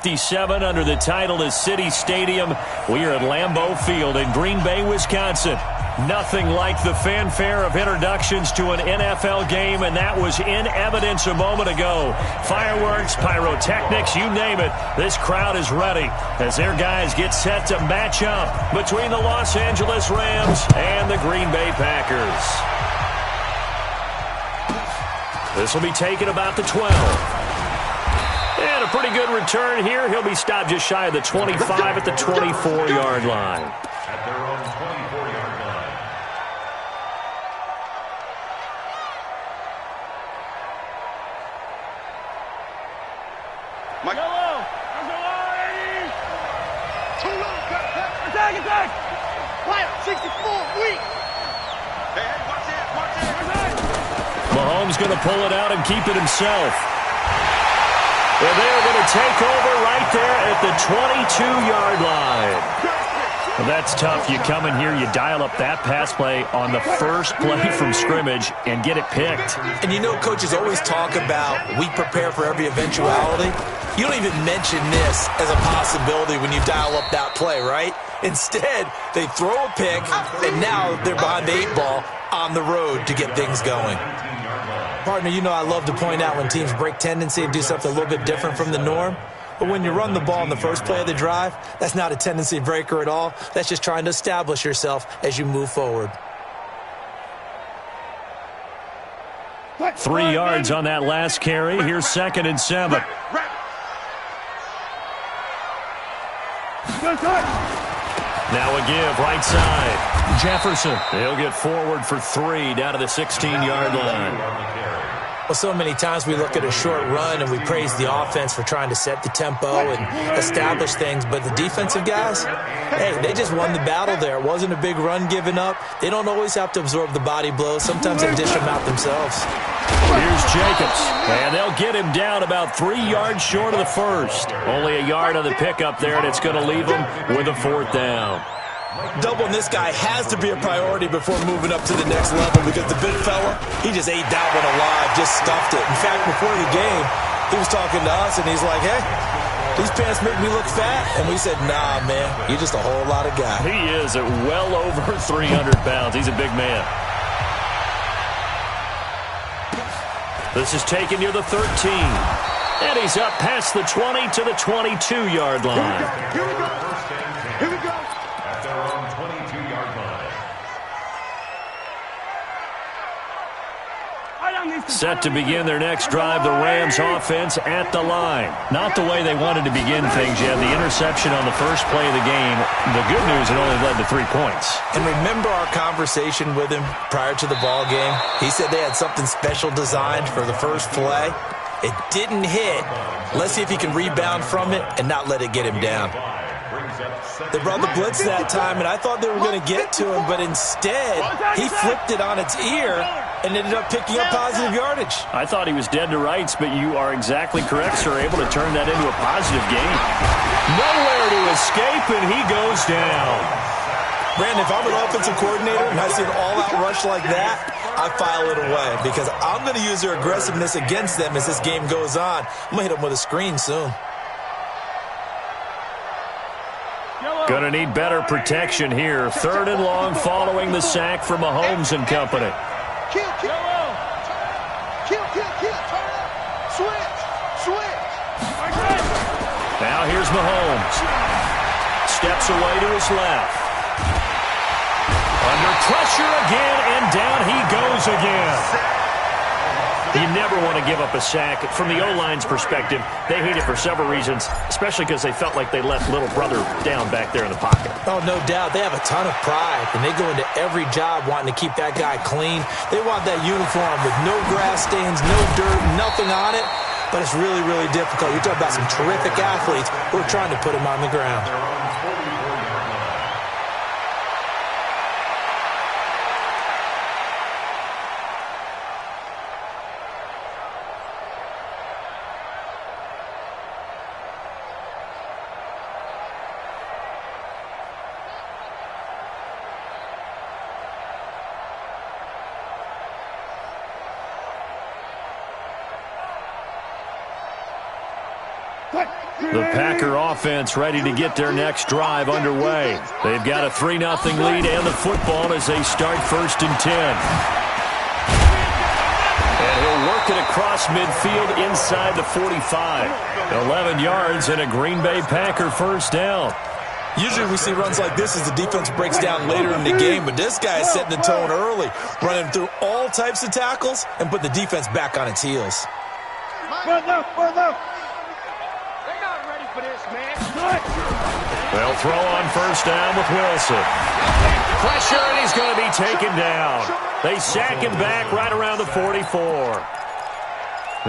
57 under the title is City Stadium. We are at Lambeau Field in Green Bay, Wisconsin. Nothing like the fanfare of introductions to an NFL game, and that was in evidence a moment ago. Fireworks, pyrotechnics, you name it. This crowd is ready as their guys get set to match up between the Los Angeles Rams and the Green Bay Packers. This will be taken about the 12. And a pretty good return here. He'll be stopped just shy of the 25 at the 24-yard line. At their own 24-yard line. Mike. Yellow. Too low. Attack. Fire. 64. Weak. Hey, watch it. Mahomes going to pull it out and keep it himself. Well, they're going to take over right there at the 22-yard line. Well, that's tough. You come in here, you dial up that pass play on the first play from scrimmage and get it picked. And you know coaches always talk about we prepare for every eventuality. You don't even mention this as a possibility when you dial up that play, right? Instead, they throw a pick, and now they're behind the 8 ball on the road to get things going. Partner, you know I love to point out when teams break tendency and do something a little bit different from the norm. But when you run the ball in the first play of the drive, that's not a tendency breaker at all. That's just trying to establish yourself as you move forward. 3 yards on that last carry. Here's 2nd and 7. Now a give, right side. Jefferson. He'll get forward for 3 down to the 16-yard line. Well, so many times we look at a short run and we praise the offense for trying to set the tempo and establish things, but the defensive guys, hey, they just won the battle there. It wasn't a big run given up. They don't always have to absorb the body blows. Sometimes they dish them out themselves. Here's Jacobs, and they'll get him down about 3 yards short of the first. Only a yard on the pickup there, and it's going to leave him with a 4th down. Doubling this guy has to be a priority before moving up to the next level because the big fella, he just ate that one alive, just stuffed it. In fact, before the game, he was talking to us, and he's like, hey, these pants make me look fat. And we said, nah, man, you're just a whole lot of guy. He is at well over 300 pounds. He's a big man. This is taken near the 13. And he's up past the 20 to the 22-yard line. Here we go. Here we go. At their own 22-yard line. Set to begin their next drive, the Rams offense at the line. Not the way they wanted to begin things yet. The interception on the first play of the game. The good news, it only led to 3 points. And remember our conversation with him prior to the ball game? He said they had something special designed for the first play. It didn't hit. Let's see if he can rebound from it and not let it get him down. They brought the blitz that time, and I thought they were going to get to him, but instead, he flipped it on its ear and ended up picking up positive yardage. I thought he was dead to rights, but you are exactly correct, sir, able to turn that into a positive gain. Nowhere to escape, and he goes down. Brandon, if I'm an offensive coordinator and I see an all-out rush like that, I file it away because I'm going to use their aggressiveness against them as this game goes on. I'm going to hit them with a screen soon. Going to need better protection here. 3rd and long following the sack from Mahomes and company. Kill. Turn up. Switch. Now here's Mahomes. Steps away to his left. Under pressure again, and down he goes again. You never want to give up a sack. From the O-line's perspective, they hate it for several reasons, especially because they felt like they left little brother down back there in the pocket. Oh, no doubt. They have a ton of pride, and they go into every job wanting to keep that guy clean. They want that uniform with no grass stains, no dirt, nothing on it, but it's really, really difficult. You're talking about some terrific athletes who are trying to put him on the ground. What? The Packer offense ready to get their next drive underway. They've got a 3-0 lead and the football as they start 1st and 10. And he'll work it across midfield inside the 45. 11 yards and a Green Bay Packer first down. Usually we see runs like this as the defense breaks down later in the game, but this guy is setting the tone early, running through all types of tackles and put the defense back on its heels. They're not ready for this, man. They'll throw on first down with Wilson. Pressure, and he's going to be taken down. They sack him back right around the 44.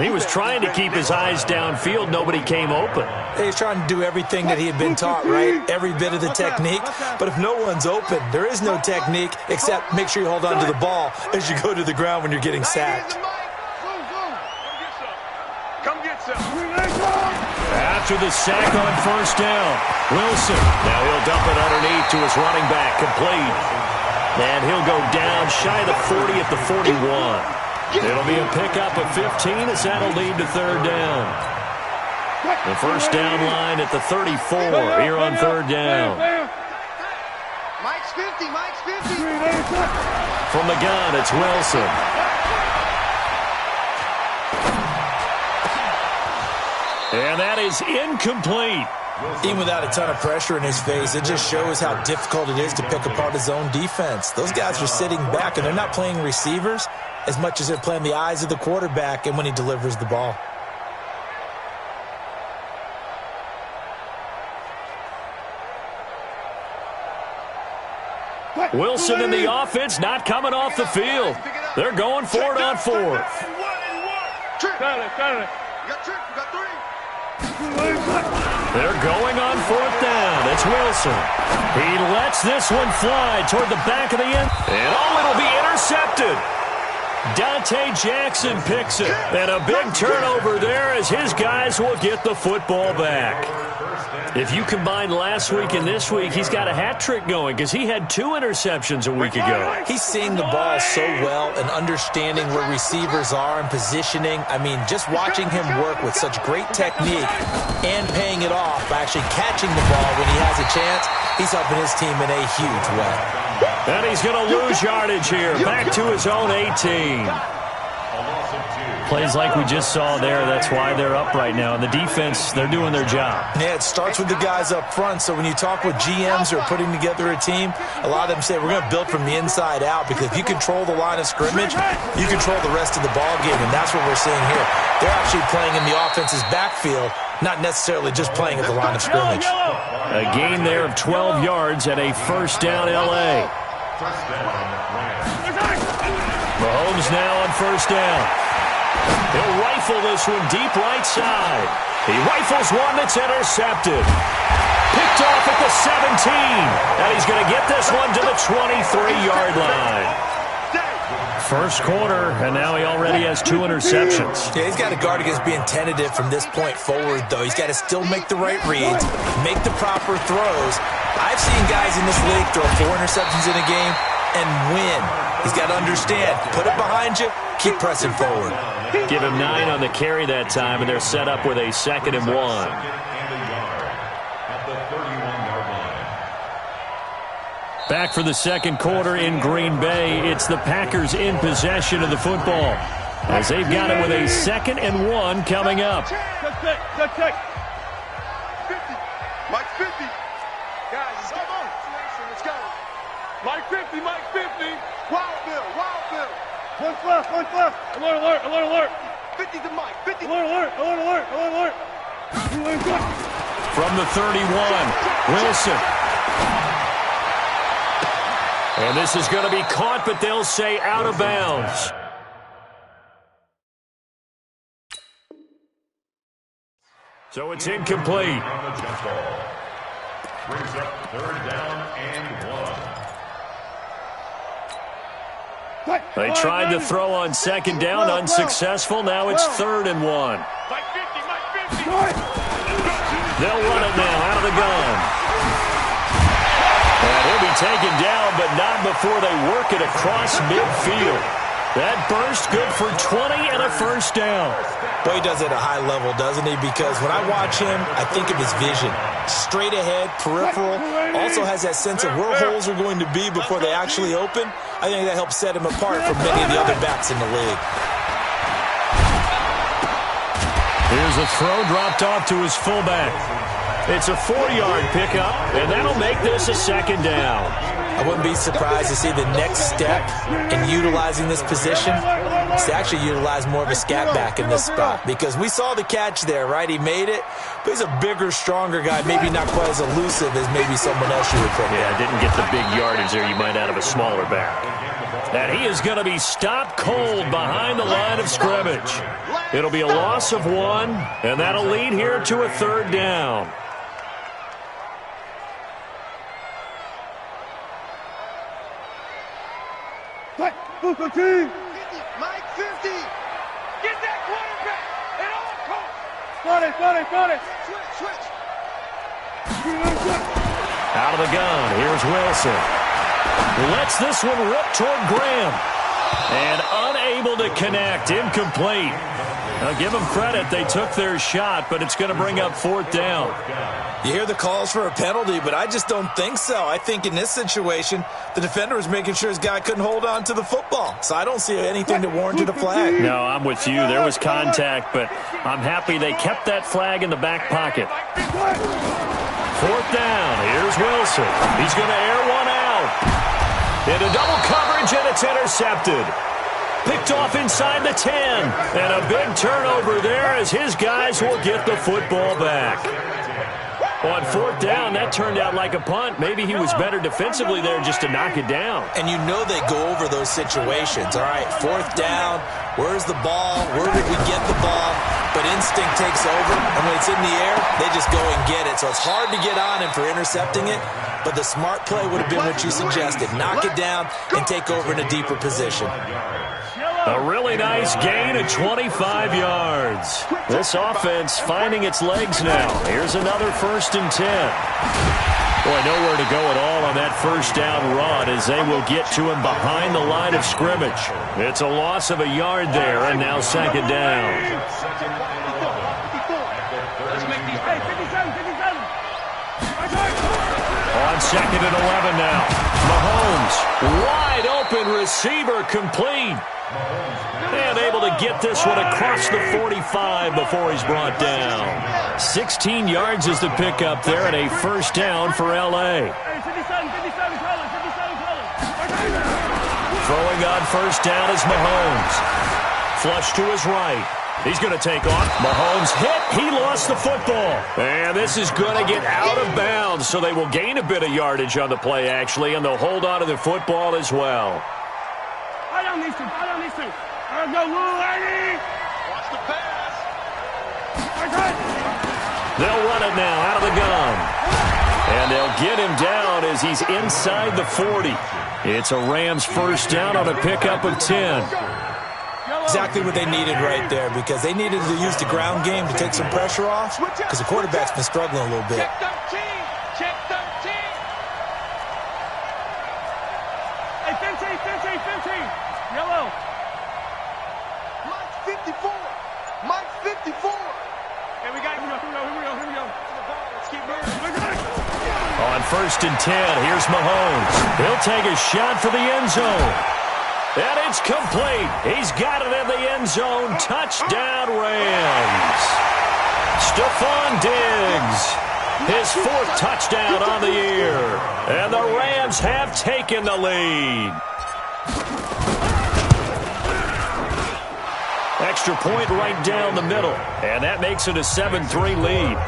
He was trying to keep his eyes downfield. Nobody came open. He's trying to do everything that he had been taught, right? Every bit of the technique. But if no one's open, there is no technique except make sure you hold on to the ball as you go to the ground when you're getting sacked. Come get some. After the sack on first down, Wilson. Now he'll dump it underneath to his running back, complete. And he'll go down shy of the 40 at the 41. It'll be a pickup of 15 as that'll lead to 3rd down. The first down line at the 34 here on 3rd down. Mike's 50, Mike's 50. From the gun, it's Wilson. And that is incomplete. Even without a ton of pressure in his face, it just shows how difficult it is to pick apart his own defense. Those guys are sitting back, and they're not playing receivers as much as they're playing the eyes of the quarterback and when he delivers the ball. Wilson and the offense not coming off the field. They're going for it on 4th. Got it. You got 3. They're going on 4th down. It's Wilson. He lets this one fly toward the back of the end. And it'll be intercepted. Dante Jackson picks it. And a big turnover there as his guys will get the football back. If you combine last week and this week, he's got a hat trick going because he had 2 interceptions a week ago. He's seeing the ball so well and understanding where receivers are and positioning. I mean, just watching him work with such great technique and paying it off by actually catching the ball when he has a chance, he's helping his team in a huge way. And he's going to lose yardage here, back to his own 18. Plays like we just saw there, that's why they're up right now. And the defense, they're doing their job. Yeah, it starts with the guys up front. So when you talk with GMs who are putting together a team, a lot of them say we're going to build from the inside out, because if you control the line of scrimmage, you control the rest of the ball game, and that's what we're seeing here. They're actually playing in the offense's backfield, not necessarily just playing at the line of scrimmage. A gain there of 12 yards at a first down L.A. Mahomes now on first down. He'll rifle this one deep right side. He rifles one that's intercepted. Picked off at the 17. And he's going to get this one to the 23-yard line. First quarter, and now he already has 2 interceptions. Yeah, he's got to guard against being tentative from this point forward, though. He's got to still make the right reads, make the proper throws. I've seen guys in this league throw 4 interceptions in a game and win. He's got to understand, put it behind you, keep pressing forward. Give him 9 on the carry that time, and they're set up with a 2nd and 1. Back for the second quarter in Green Bay. It's the Packers in possession of the football, as they've got it with a 2nd and 1 coming up. Check. 50. Mike 50. Guys, come on. Let's go. Mike 50. Wild Bill. One left. Alert. 50 to Mike. 50. Alert. From the 31, Wilson. And this is going to be caught, but they'll say out of bounds. So it's incomplete. Brings up 3rd down and 1. They tried to throw on 2nd down, unsuccessful. Now it's 3rd and 1. Mike 50. They'll run it now out of the gun. And he'll be taken down, but not before they work it across midfield. That burst good for 20 and a first down. Boy, he does it at a high level, doesn't he? Because when I watch him, I think of his vision. Straight ahead, peripheral, also has that sense of where holes are going to be before they actually open. I think that helps set him apart from many of the other backs in the league. Here's a throw dropped off to his fullback. It's a 4-yard pickup, and that'll make this a second down. I wouldn't be surprised to see the next step in utilizing this position is to actually utilize more of a scat back in this spot. Because we saw the catch there, right? He made it, but he's a bigger, stronger guy, maybe not quite as elusive as maybe someone else you would put. Yeah, didn't get the big yardage there you might out of a smaller back. And he is going to be stopped cold behind the line of scrimmage. It'll be a loss of 1, and that'll lead here to a third down. Mike 50. Get that quarterback at all costs. Got it. Switch. Out of the gun, here's Wilson. Lets this one rip toward Graham. And unable to connect, incomplete. Now give them credit, they took their shot, but it's going to bring up fourth down. You hear the calls for a penalty, but I just don't think so. I think in this situation, the defender was making sure his guy couldn't hold on to the football. So I don't see anything that warranted a flag. No, I'm with you. There was contact, but I'm happy they kept that flag in the back pocket. Fourth down. Here's Wilson. He's going to air one out. Into double coverage, and it's intercepted. Picked off inside the 10. And a big turnover there as his guys will get the football back. On fourth down, that turned out like a punt. Maybe he was better defensively there just to knock it down. And you know they go over those situations. All right, fourth down, where's the ball? Where did we get the ball? But instinct takes over, and when it's in the air, they just go and get it. So it's hard to get on him for intercepting it, but the smart play would have been what you suggested. Knock it down and take over in a deeper position. A really nice gain of 25 yards. This offense finding its legs now. Here's another 1st and 10. Boy, nowhere to go at all on that first down run as they will get to him behind the line of scrimmage. It's a loss of a yard there, and now second down. On second and 11 now. Mahomes, wide open receiver, complete. And able to get this one across the 45 before he's brought down. 16 yards is the pickup there, and a first down for L.A. Throwing on first down is Mahomes. Flush to his right. He's going to take off. Mahomes hit. He lost the football. And this is going to get out of bounds, so they will gain a bit of yardage on the play, actually, and they'll hold on to the football as well. I don't need to. Go, lady. Watch the pass. They'll run it now out of the gun. And they'll get him down as he's inside the 40. It's a Rams first down on a pickup of 10. Exactly what they needed right there, because they needed to use the ground game to take some pressure off, because the quarterback's been struggling a little bit. Check 13. Hey, 15. Yellow. Mike 54. Hey, we got it. Here we go. Let's keep moving. On first and 10, here's Mahomes. He'll take a shot for the end zone. And it's complete. He's got it in the end zone. Touchdown, Rams. Stephon Diggs, his 4th touchdown on the year. And the Rams have taken the lead. Extra point right down the middle. And that makes it a 7-3 lead.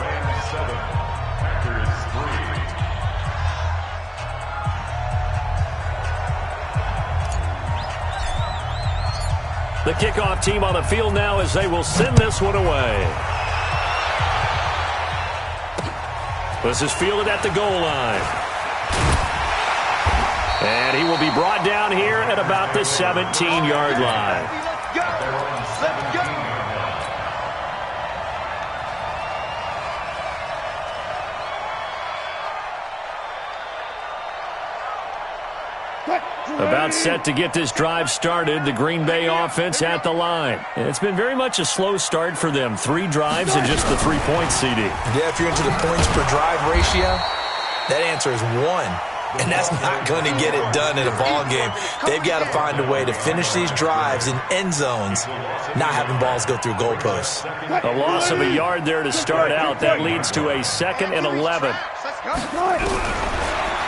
The kickoff team on the field now as they will send this one away. This is fielded at the goal line. And he will be brought down here at about the 17-yard line. Let's go. About set to get this drive started, the Green Bay offense at the line. It's been very much a slow start for them. 3 drives and just the 3 points, CD. Yeah, if you're into the points per drive ratio, that answer is 1. And that's not going to get it done in a ball game. They've got to find a way to finish these drives in end zones, not having balls go through goalposts. A loss of a yard there to start out. That leads to a 2nd and 11.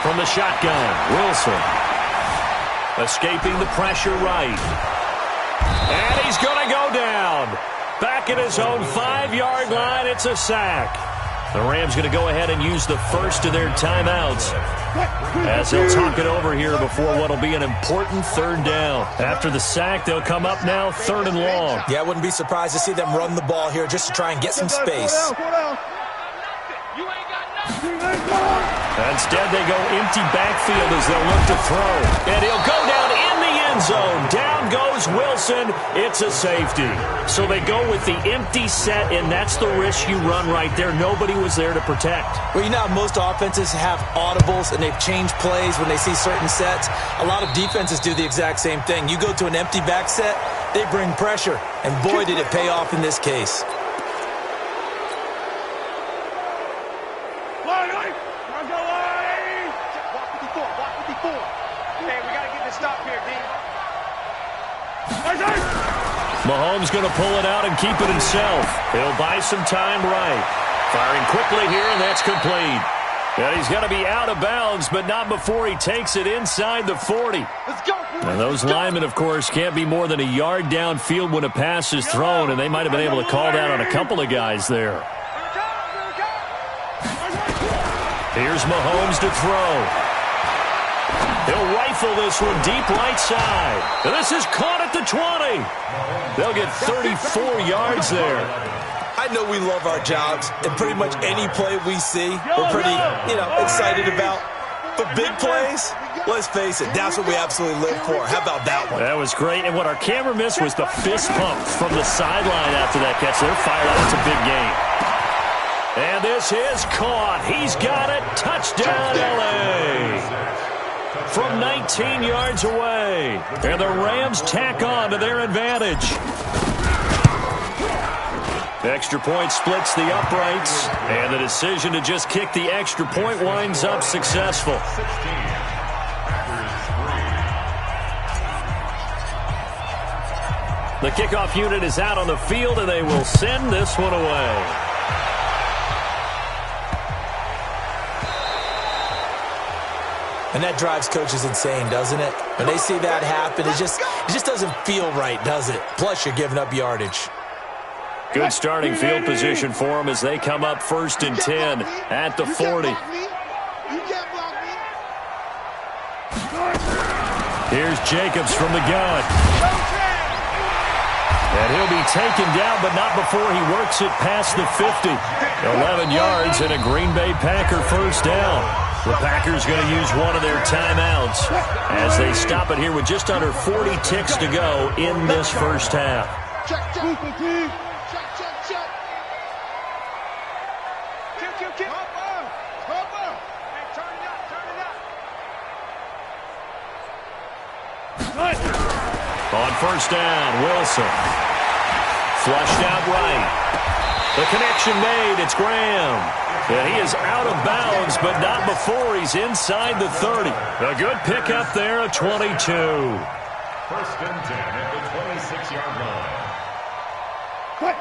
From the shotgun, Wilson. Escaping the pressure right. And he's going to go down. Back at his own 5-yard line, it's a sack. The Rams going to go ahead and use the first of their timeouts as they'll talk it over here before what will be an important 3rd down. After the sack, they'll come up now 3rd and long. Yeah, I wouldn't be surprised to see them run the ball here just to try and get some space. Instead, they go empty backfield as they'll look to throw. And he'll go down in the end zone. Down goes Wilson. It's a safety. So they go with the empty set, and that's the risk you run right there. Nobody was there to protect. Well, you know how most offenses have audibles, and they've changed plays when they see certain sets. A lot of defenses do the exact same thing. You go to an empty back set, they bring pressure. And boy, did it pay off in this case. Mahomes going to pull it out and keep it himself. He'll buy some time right. Firing quickly here, and that's complete. And he's going to be out of bounds, but not before he takes it inside the 40. Let's go. And those linemen, of course, can't be more than a yard downfield when a pass is thrown, and they might have been able to call that on a couple of guys there. Here's Mahomes to throw. He'll rifle this one deep right side. And this is caught at the 20. They'll get 34 yards there. I know we love our jobs, and pretty much any play we see, we're pretty, excited about. But big plays, let's face it, that's what we absolutely live for. How about that one? That was great. And what our camera missed was the fist pump from the sideline after that catch. They're fired up. It's a big game. And this is caught. He's got it. Touchdown, L.A. From 19 yards away. And the Rams tack on to their advantage. The extra point splits the uprights. And the decision to just kick the extra point winds up successful. The kickoff unit is out on the field, and they will send this one away. And that drives coaches insane, doesn't it? When they see that happen, it just doesn't feel right, does it? Plus, you're giving up yardage. Good starting field position for them as they come up 1st and 10 at the 40. Here's Jacobs from the gun. And he'll be taken down, but not before he works it past the 50. 11 yards and a Green Bay Packer first down. The Packers going to use one of their timeouts as they stop it here with just under 40 ticks to go in this first half. On first down, Wilson. Flushed out right. The connection made. It's Graham. And he is out of bounds, but not before he's inside the 30. A good pickup there, a 22. 1st and 10 at the 26-yard line.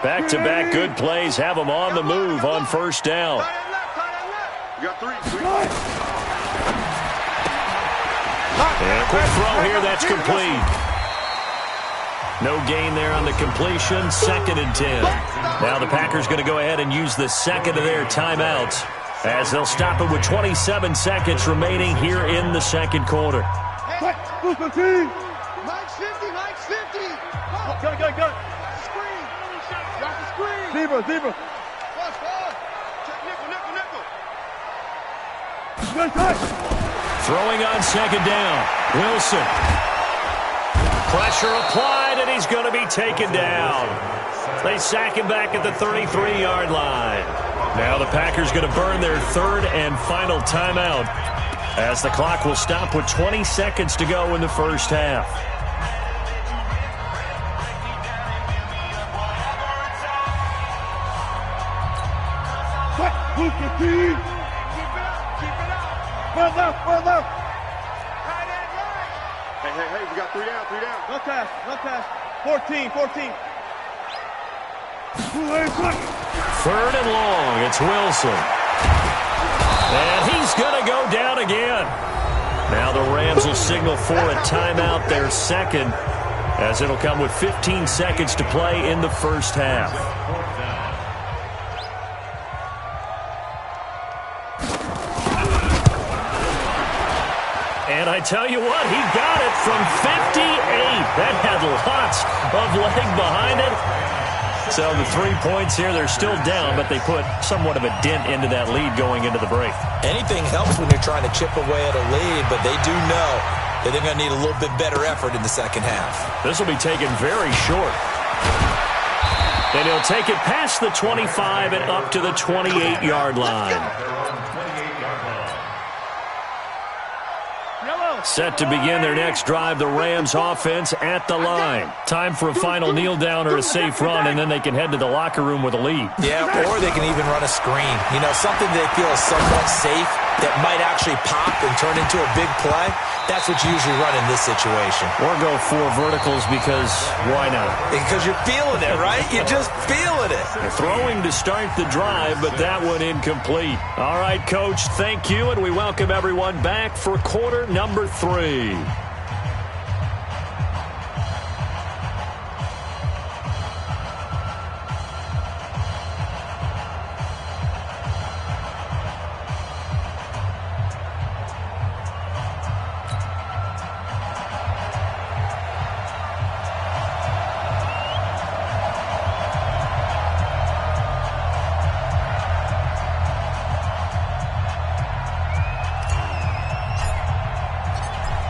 Back-to-back good plays have them on the move on first down. You got 3. And a quick throw here, that's complete. No gain there on the completion, 2nd and 10. Now the Packers going to go ahead and use the second of their timeouts as they'll stop it with 27 seconds remaining here in the second quarter. Mike's 50, Mike's 50. Got it. Screen. Drop the screen. Zebra. Nickel. Throwing on second down, Wilson. Pressure applied, and he's going to be taken down. They sack him back at the 33-yard line. Now the Packers going to burn their 3rd and final timeout. as the clock will stop with 20 seconds to go in the first half. Keep it up. Well left. Hey, we got 3 down. No pass. 14. Third and long, it's Wilson. And he's going to go down again. Now the Rams will signal for a timeout, their second, as it'll come with 15 seconds to play in the first half. And I tell you what, he got it from 58. That had lots of leg behind it. So the 3 points here, they're still down, but they put somewhat of a dent into that lead going into the break. Anything helps when you're trying to chip away at a lead, but they do know that they're going to need a little bit better effort in the second half. This will be taken very short. And he'll take it past the 25 and up to the 28-yard line. Set to begin their next drive, the Rams offense at the line. Time for a final kneel down or a safe run, and then they can head to the locker room with a lead. Yeah, or they can even run a screen. You know, something they feel is somewhat safe that might actually pop and turn into a big play. That's what you usually run in this situation. Or go 4 verticals because why not? Because you're feeling it, right? You're just feeling it. They're throwing to start the drive, but that one incomplete. All right, Coach, thank you, and we welcome everyone back for quarter number 3.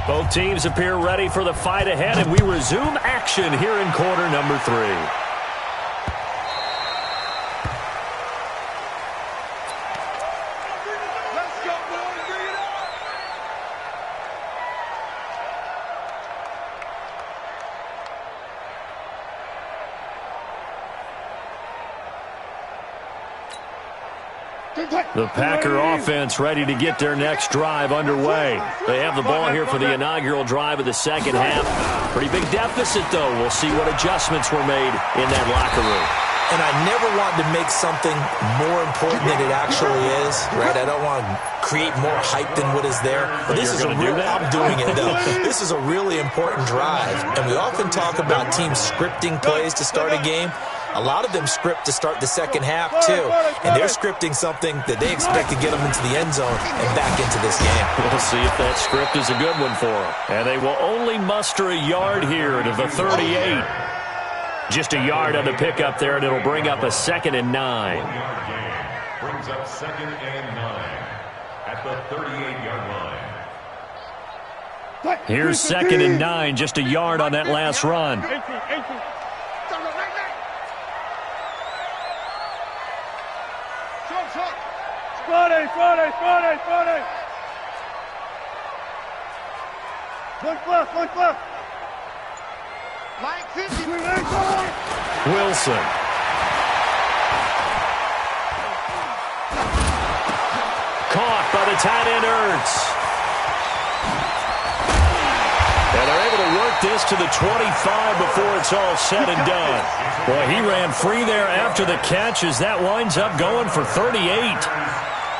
Both teams appear ready for the fight ahead, and we resume action here in quarter number 3. Let's go, boys. Bring it up. The Packer offense ready to get their next drive underway. They have the ball here for the inaugural drive of the second half. Pretty big deficit, though. We'll see what adjustments were made in that locker room. And I never want to make something more important than it actually is, right? I don't want to create more hype than what is there. But this is I'm doing it, though. This is a really important drive. And we often talk about teams scripting plays to start a game. A lot of them script to start the second half, too. And they're scripting something that they expect to get them into the end zone and back into this game. We'll see if that script is a good one for them. And they will only muster a yard here to the 38. Just a yard on the pickup there, and it'll bring up a 2nd and 9. 1-yard gain brings up 2nd and 9 at the 38-yard line. Here's 2nd and 9, just a yard on that last run. 18. Friday. One left. Like 50. Wilson. Caught by the tight end, Ertz. And they're able to work this to the 25 before it's all said and done. Boy, he ran free there after the catch as that winds up going for 38.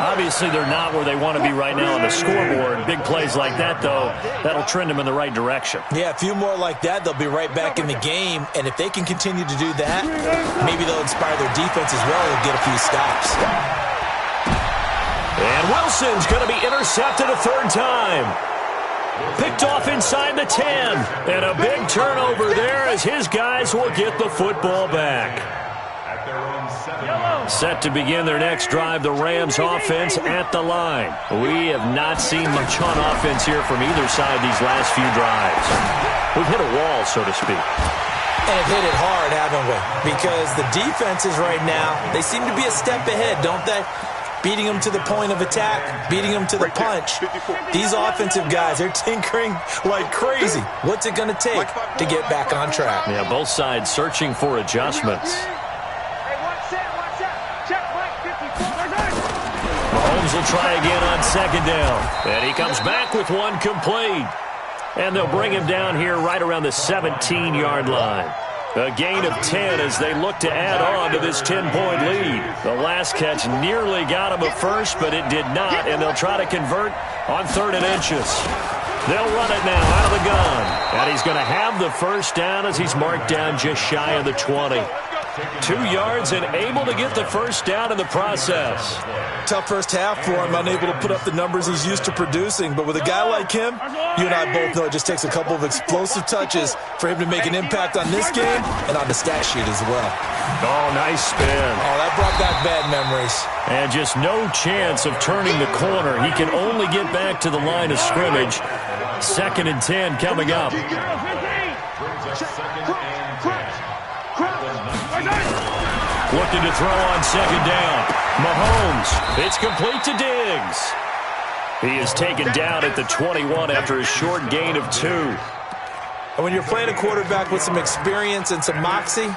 Obviously, they're not where they want to be right now on the scoreboard. Big plays like that, though, that'll trend them in the right direction. Yeah, a few more like that, they'll be right back in the game. And if they can continue to do that, maybe they'll inspire their defense as well and get a few stops. And Wilson's going to be intercepted a 3rd time. Picked off inside the 10. And a big turnover there as his guys will get the football back. Set to begin their next drive, the Rams offense at the line. We have not seen much on offense here from either side these last few drives. We've hit a wall, so to speak. And have hit it hard, haven't we? Because the defenses right now, they seem to be a step ahead, don't they? beating them to the point of attack, beating them to the punch. These offensive guys, they're tinkering like crazy. What's it going to take to get back on track? Yeah, both sides searching for adjustments. Mahomes will try again on second down. And he comes back with one complete. And they'll bring him down here right around the 17-yard line. A gain of 10 as they look to add on to this 10-point lead. The last catch nearly got him a first, but it did not, and they'll try to convert on 3rd and inches. They'll run it now out of the gun. And he's going to have the first down as he's marked down just shy of the 20. 2 yards and able to get the first down in the process. Tough first half for him, unable to put up the numbers he's used to producing. But with a guy like him, you and I both know it just takes a couple of explosive touches for him to make an impact on this game and on the stat sheet as well. Oh, nice spin. Oh, that brought back bad memories. And just no chance of turning the corner. He can only get back to the line of scrimmage. 2nd and 10 coming up. Looking to throw on second down. Mahomes, it's complete to Diggs. He is taken down at the 21 after a short gain of 2. And when you're playing a quarterback with some experience and some moxie,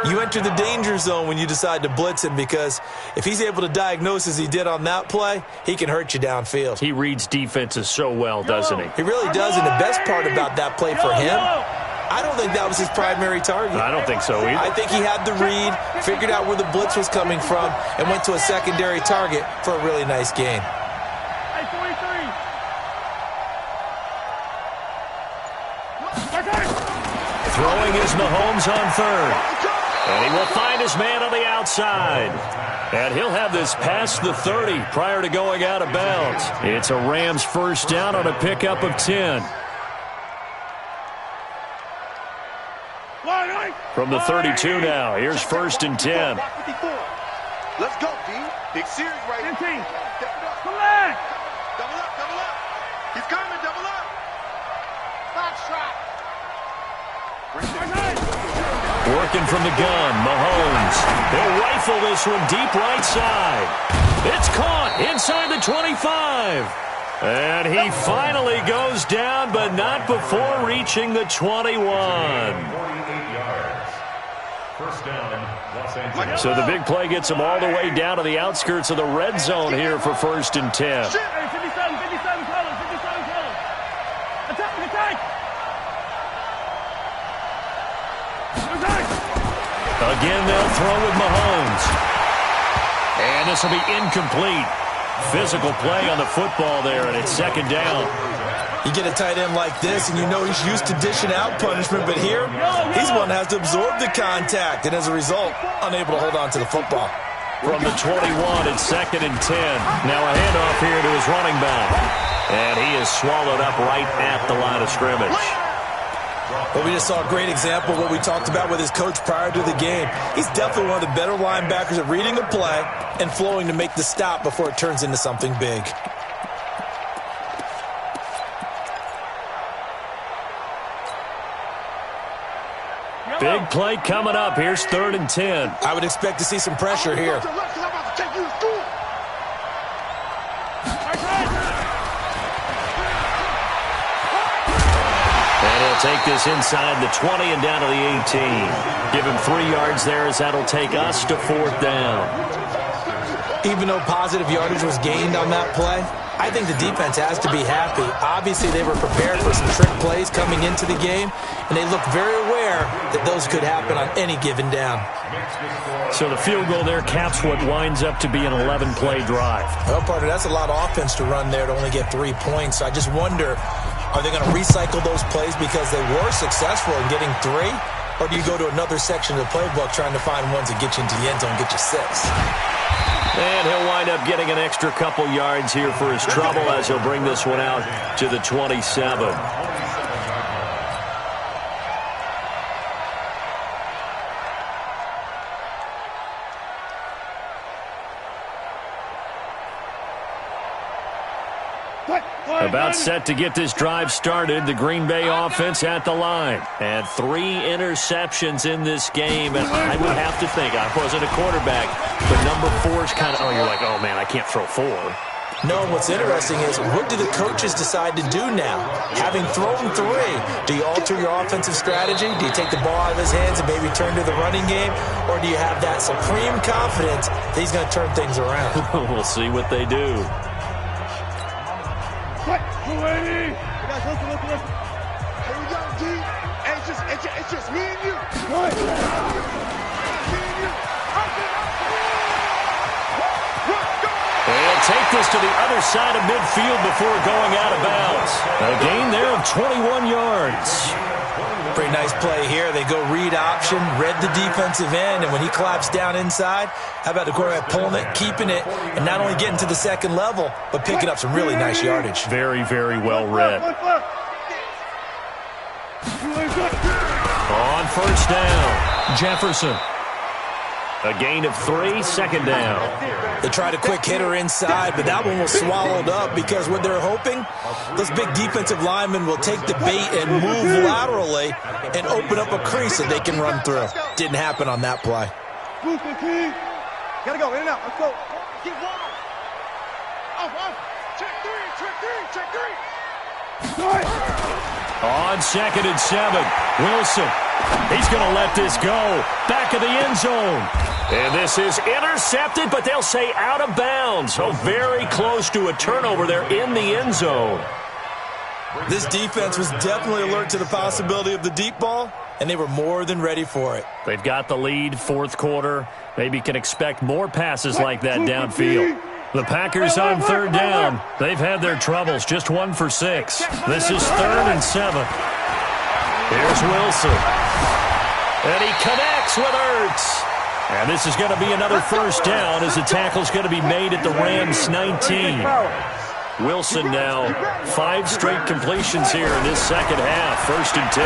you enter the danger zone when you decide to blitz him, because if he's able to diagnose as he did on that play, he can hurt you downfield. He reads defenses so well, doesn't he? He really does, and the best part about that play for him, I don't think that was his primary target. I don't think so either. I think he had the read, figured out where the blitz was coming from, and went to a secondary target for a really nice gain. Throwing is Mahomes on 3rd. And he will find his man on the outside. And he'll have this past the 30 prior to going out of bounds. It's a Rams first down on a pickup of 10. From the 32 now, here's 1st and 10. Let's go, D. Big series right here. Double up. Double up. He's coming, double up. Box trap. Working from the gun, Mahomes. He'll rifle this one deep right side. It's caught inside the 25. And he finally goes down, but not before reaching the 21. So the big play gets him all the way down to the outskirts of the red zone here for 1st and 10. Again, they'll throw with Mahomes. And this will be incomplete. Physical play on the football there, and it's 2nd down. You get a tight end like this, and you know he's used to dishing out punishment, but here, he's one that has to absorb the contact, and as a result, unable to hold on to the football. From the 21, it's 2nd and 10. Now a handoff here to his running back. And he is swallowed up right at the line of scrimmage. Well, we just saw a great example of what we talked about with his coach prior to the game. He's definitely one of the better linebackers at reading a play and flowing to make the stop before it turns into something big. Big play coming up. Here's 3rd and 10. I would expect to see some pressure here. And he'll take this inside the 20 and down to the 18. Give him 3 yards there as that'll take us to 4th down. Even though positive yardage was gained on that play, I think the defense has to be happy. Obviously, they were prepared for some trick plays coming into the game, and they look very aware that those could happen on any given down. So the field goal there caps what winds up to be an 11-play drive. Well, partner, that's a lot of offense to run there to only get 3 points. So I just wonder, are they going to recycle those plays because they were successful in getting 3? Or do you go to another section of the playbook trying to find ones that get you into the end zone, get you 6? And he'll wind up getting an extra couple yards here for his trouble as he'll bring this one out to the 27. About set to get this drive started. The Green Bay offense at the line. And 3 interceptions in this game. And I would have to think, I wasn't a quarterback, but number 4 is kind of, you're like, oh, man, I can't throw 4. No, what's interesting is, what do the coaches decide to do now? Having thrown 3, do you alter your offensive strategy? Do you take the ball out of his hands and maybe turn to the running game? Or do you have that supreme confidence that he's going to turn things around? We'll see what they do. Hey, guys, listen. Here we go, G. Hey, it's just me and you. Me and you. They'll take this to the other side of midfield before going out of bounds. A gain there of 21 yards. Pretty nice play here. They go read option, read the defensive end, and when he collapsed down inside, how about the quarterback pulling it, keeping it, and not only getting to the second level, but picking up some really nice yardage. Very, very well read. On first down, Jefferson. A gain of 3, second down. They tried a quick hitter inside, but that one was swallowed up because what they're hoping, those big defensive linemen will take the bait and move laterally and open up a crease that they can run through. Didn't happen on that play. Gotta go, in and out, let's go. Get wide. Off. Check 3. On 2nd and 7, Wilson. He's going to let this go. Back of the end zone. And this is intercepted, but they'll say out of bounds. So very close to a turnover there in the end zone. This defense was definitely alert to the possibility of the deep ball, and they were more than ready for it. They've got the lead, 4th quarter. Maybe can expect more passes like that downfield. The Packers on 3rd down. They've had their troubles, just 1 for 6. This is 3rd and 7. Here's Wilson. And he connects with Ertz. And this is going to be another first down as the tackle's going to be made at the Rams' 19. Wilson now 5 straight completions here in this second half. 1st and 10.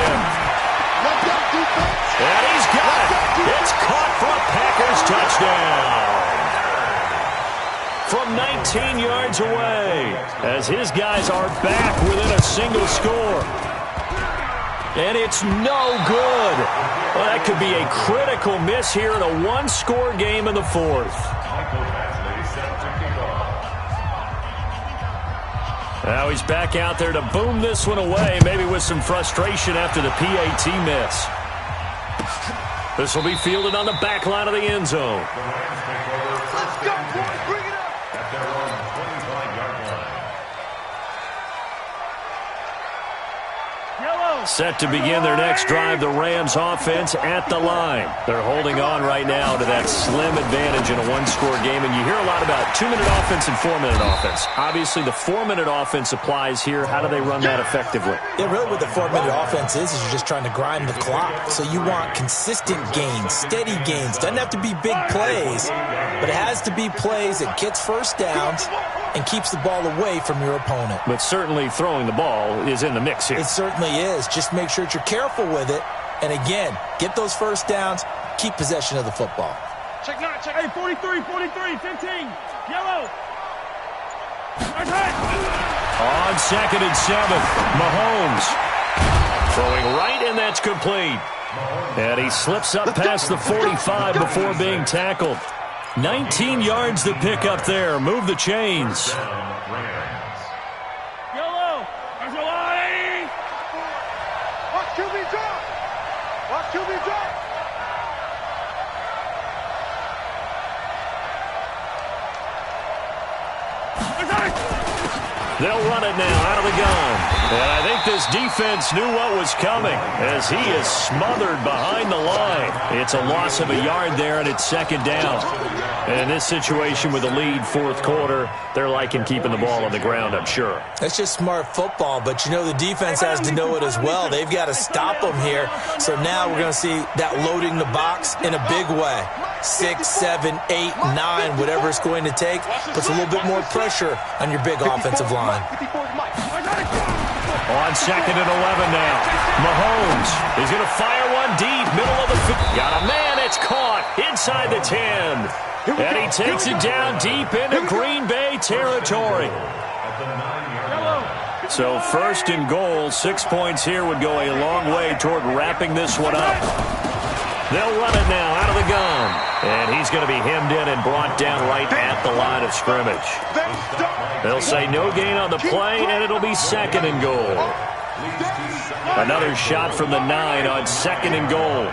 And he's got it. It's caught for a Packers touchdown. From 19 yards away, as his guys are back within a single score. And it's no good. Well, that could be a critical miss here in a 1-score game in the 4th. Now he's back out there to boom this one away, maybe with some frustration after the PAT miss. This will be fielded on the back line of the end zone. Let's go, boys. Bring it up. At their own 25-yard line. Set to begin their next drive, the Rams offense at the line. They're holding on right now to that slim advantage in a 1-score game, and you hear a lot about 2-minute offense and 4-minute offense. Obviously, the 4-minute offense applies here. How do they run that effectively? Yeah, really what the 4-minute offense is you're just trying to grind the clock. So you want consistent gains, steady gains. Doesn't have to be big plays, but it has to be plays that gets first downs and keeps the ball away from your opponent. But certainly throwing the ball is in the mix here. It certainly is. Just make sure that you're careful with it. And again, get those first downs, keep possession of the football. Check 9, check. Hey, 43, 15. Yellow. On 2nd and 7, Mahomes throwing right, and that's complete. And he slips up past the 45 before being tackled. 19 yards to pick up there. Move the chains. Yellow. There's a line. Watch QB drop. Watch QB drop. They'll run it now out of the gun. And I think this defense knew what was coming as he is smothered behind the line. It's a loss of a yard there, and it's 2nd down. And in this situation with the lead, 4th quarter, they're liking keeping the ball on the ground, I'm sure. That's just smart football, but you know the defense has to know it as well. They've got to stop them here. So now we're going to see that loading the box in a big way. 6, 7, 8, 9, whatever it's going to take, puts a little bit more pressure on your big offensive line. On 2nd and 11 now. Mahomes is going to fire one deep, middle of the field. Got a man, it's caught inside the 10. And he takes it down deep into Green Bay territory. at the 9-yard line. So first and goal, 6 points here would go a long way toward wrapping this one up. They'll run it now out of the gun. And he's going to be hemmed in and brought down right at the line of scrimmage. They'll say no gain on the play, and it'll be second and goal. Another shot from the 9 on second and goal.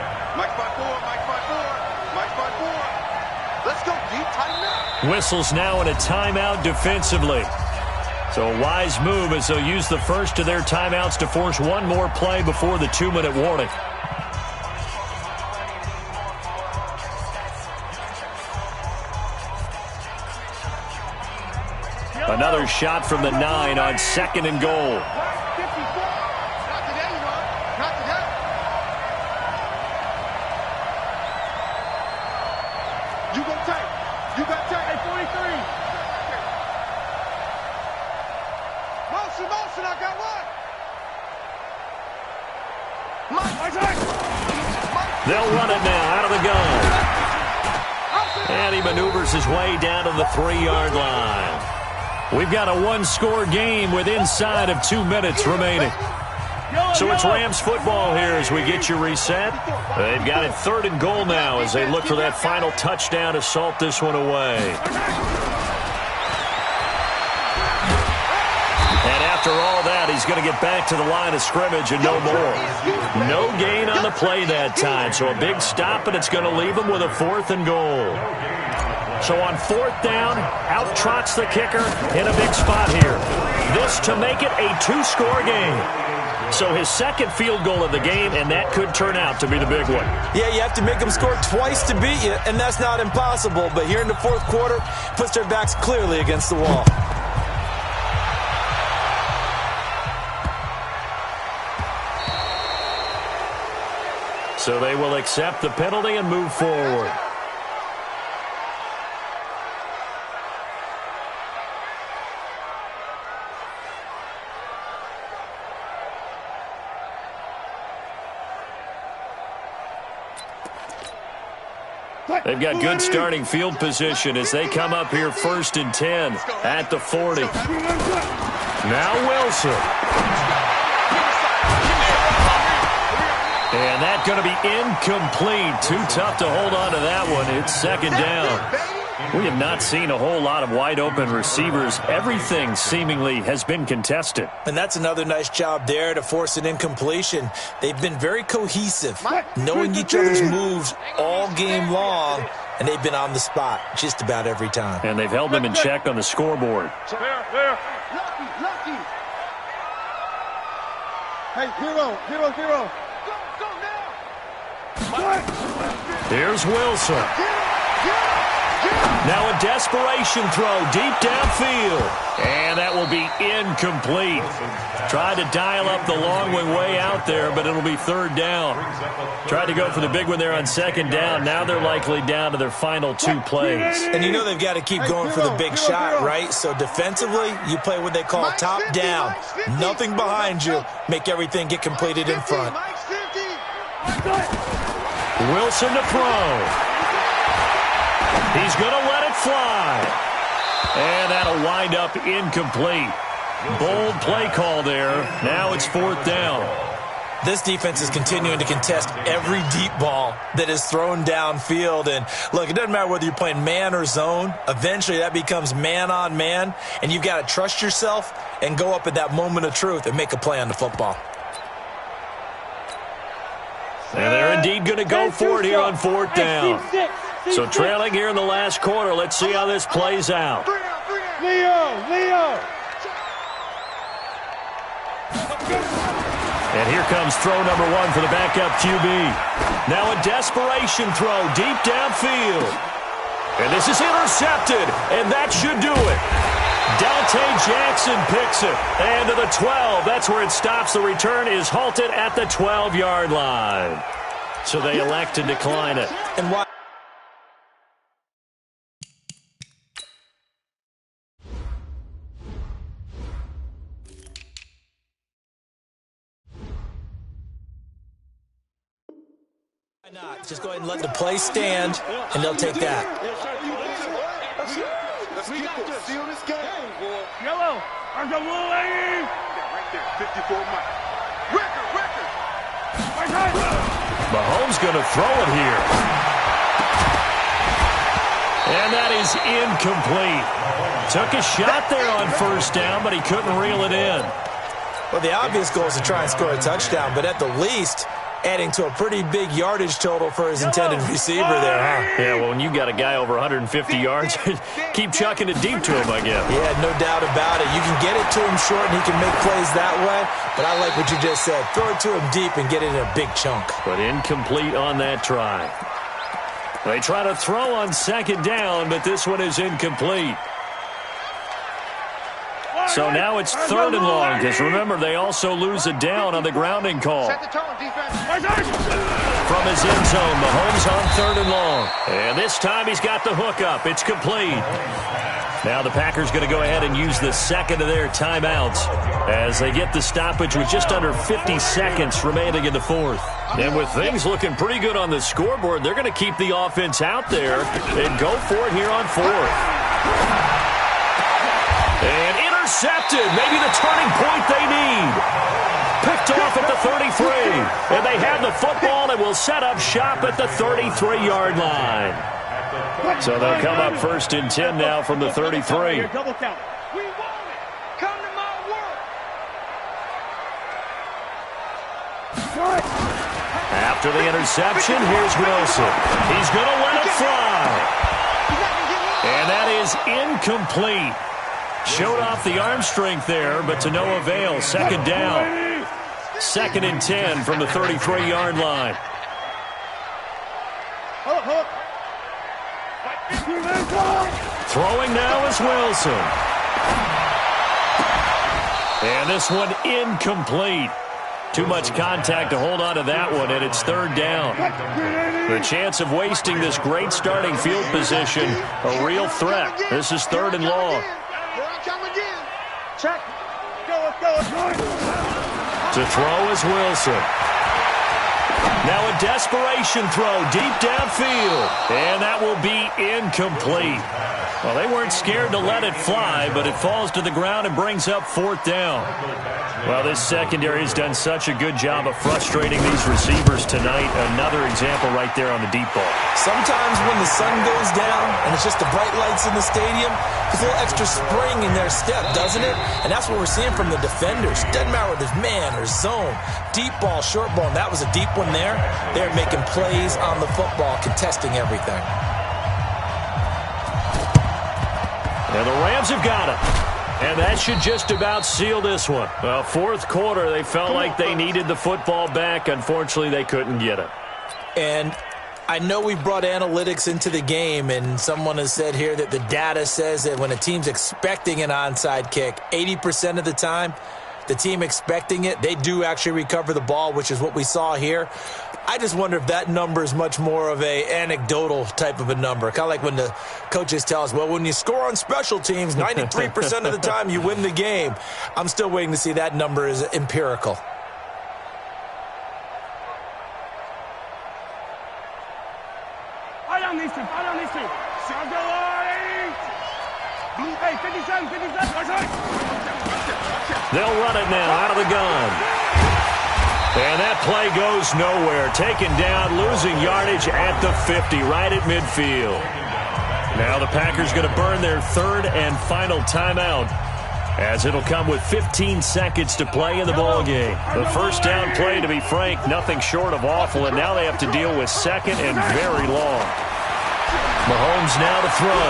Let's go deep, tighten up. Whistles now in a timeout defensively. So a wise move as they'll use the first of their timeouts to force one more play before the 2-minute warning. Another shot from the 9 on second and goal. You go tight. You got tight. Hey, 43. Motion, I got one. They'll run it now out of the gun. And he maneuvers his way down to the 3-yard line. We've got a one-score game with inside of 2 minutes remaining. So it's Rams football here as we get you reset. They've got it third and goal now as they look for that final touchdown to salt this one away. And after all that, he's going to get back to the line of scrimmage and no more. No gain on the play that time, so a big stop, and it's going to leave him with a 4th and goal. So on 4th down, out trots the kicker in a big spot here. This to make it a 2-score game. So his second field goal of the game, and that could turn out to be the big one. Yeah, you have to make them score twice to beat you, and that's not impossible. But here in the 4th quarter, puts their backs clearly against the wall. So they will accept the penalty and move forward. They've got good starting field position as they come up here 1st and 10 at the 40. Now Wilson. And that's going to be incomplete. Too tough to hold on to that one. It's second down. We have not seen a whole lot of wide-open receivers. Everything seemingly has been contested. And that's another nice job there to force an incompletion. They've been very cohesive, knowing each other's moves all game long, and they've been on the spot just about every time. And they've held them in check on the scoreboard. There. Lucky. Hey, hero. Go now. Here's Wilson. Now a desperation throw deep downfield. And that will be incomplete. Tried to dial up the long way out there, but it'll be 3rd down. Tried to go for the big one there on 2nd down. Now they're likely down to their final 2 plays. And you know they've got to keep going for the big shot, right? So defensively, you play what they call top down. Nothing behind you. Make everything get completed in front. Wilson to throw. He's going to let it fly. And that'll wind up incomplete. Bold play call there. Now it's 4th down. This defense is continuing to contest every deep ball that is thrown downfield. And look, it doesn't matter whether you're playing man or zone. Eventually that becomes man on man. And you've got to trust yourself and go up at that moment of truth and make a play on the football. And they're indeed going to go for it here on 4th down. So trailing here in the last quarter. Let's see how this plays out. Leo. And here comes throw number 1 for the backup QB. Now a desperation throw deep downfield. And this is intercepted, and that should do it. Dante Jackson picks it. And to the 12. That's where it stops. The return is halted at the 12-yard line. So they elect to decline it. And why? Not. Just go ahead and let the play stand, and they'll take that. Let's get this. Seal this game, boy. Yellow. Arms up, little lady. Yeah, right there. 54 Mike. Record. Mahomes going to throw it here. And that is incomplete. Took a shot there on first down, but he couldn't reel it in. Well, the obvious goal is to try and score a touchdown, but at the least, adding to a pretty big yardage total for his intended receiver there, huh? Yeah, well, when you got a guy over 150 yards, keep chucking it deep to him, I guess. Yeah, no doubt about it. You can get it to him short, and he can make plays that way, but I like what you just said. Throw it to him deep and get it in a big chunk. But incomplete on that try. They try to throw on second down, but this one is incomplete. So now it's third and long, because remember, they also lose a down on the grounding call. Set the tone, defense. From his end zone, Mahomes on third and long. And this time he's got the hook up. It's complete. Now the Packers going to go ahead and use the second of their timeouts as they get the stoppage with just under 50 seconds remaining in the fourth. And with things looking pretty good on the scoreboard, they're going to keep the offense out there and go for it here on fourth. And intercepted. Maybe the turning point they need. Picked off at the 33. And they have the football and will set up shop at the 33-yard line. So they'll come up first and 10 now from the 33. Double count. We want it. Come to my work. After the interception, here's Wilson. He's going to let it fly. And that is incomplete. Showed off the arm strength there, but to no avail. Second down. Second and 10 from the 33-yard line. Throwing now is Wilson. And this one incomplete. Too much contact to hold on to that one, and it's third down. The chance of wasting this great starting field position, a real threat. This is third and long. Check. To throw is Wilson. Now a desperation throw deep downfield. And that will be incomplete. Well, they weren't scared to let it fly, but it falls to the ground and brings up fourth down. Well, this secondary has done such a good job of frustrating these receivers tonight. Another example right there on the deep ball. Sometimes when the sun goes down and it's just the bright lights in the stadium, there's a little extra spring in their step, doesn't it? And that's what we're seeing from the defenders. Doesn't matter whether it's man or zone, deep ball, short ball, and that was a deep one there. They're making plays on the football, contesting everything. And the Rams have got it. And that should just about seal this one. Well, fourth quarter, they felt like they needed the football back. Unfortunately, they couldn't get it. And I know we brought analytics into the game, and someone has said here that the data says that when a team's expecting an onside kick, 80% of the time, the team expecting it, they do actually recover the ball, which is what we saw here. I just wonder if that number is much more of a anecdotal type of a number. Kind of like when the coaches tell us, well, when you score on special teams, 93% of the time you win the game. I'm still waiting to see that number is empirical. I don't need to. Hey, 57. They'll run it now out of the gun. And that play goes nowhere. Taken down, losing yardage at the 50, right at midfield. Now the Packers going to burn their third and final timeout, as it'll come with 15 seconds to play in the ball game. The first down play, to be frank, nothing short of awful, and now they have to deal with second and very long. Mahomes now to throw.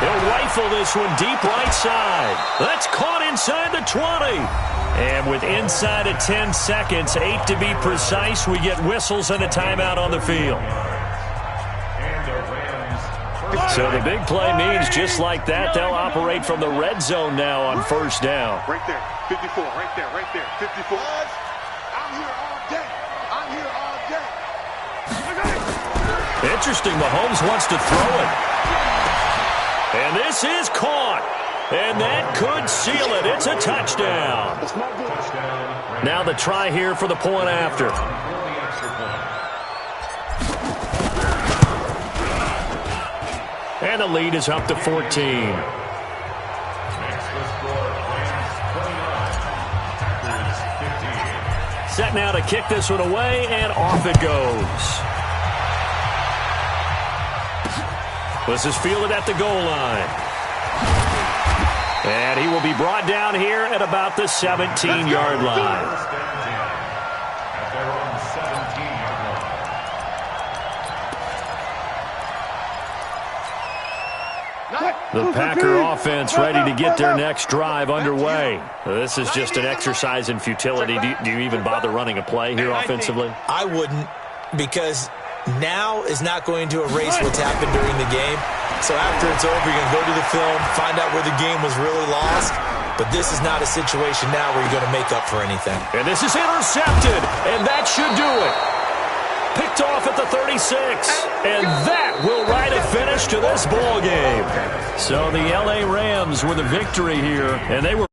He'll rifle this one deep right side. That's caught inside the 20. And with inside of 10 seconds, 8 to be precise, we get whistles and a timeout on the field. So the big play means just like that, they'll operate from the red zone now on first down. Right there, 54, right there, 54. I'm here all day. Interesting, Mahomes wants to throw it. And this is caught. And that could seal it. It's a touchdown. Now the try here for the point after. And the lead is up to 14. Set now to kick this one away, and off it goes. This is fielded at the goal line. And he will be brought down here at about the 17-yard line. At their own 17-yard line. The Packer offense ready to get their next drive underway. This is just an exercise in futility. Do you even bother running a play here offensively? I wouldn't, because now is not going to erase what's happened during the game. So after it's over, you're going to go to the film, find out where the game was really lost. But this is not a situation now where you're going to make up for anything. And this is intercepted, and that should do it. Picked off at the 36, and that will write a finish to this ball game. So the LA Rams were the victory here, and they were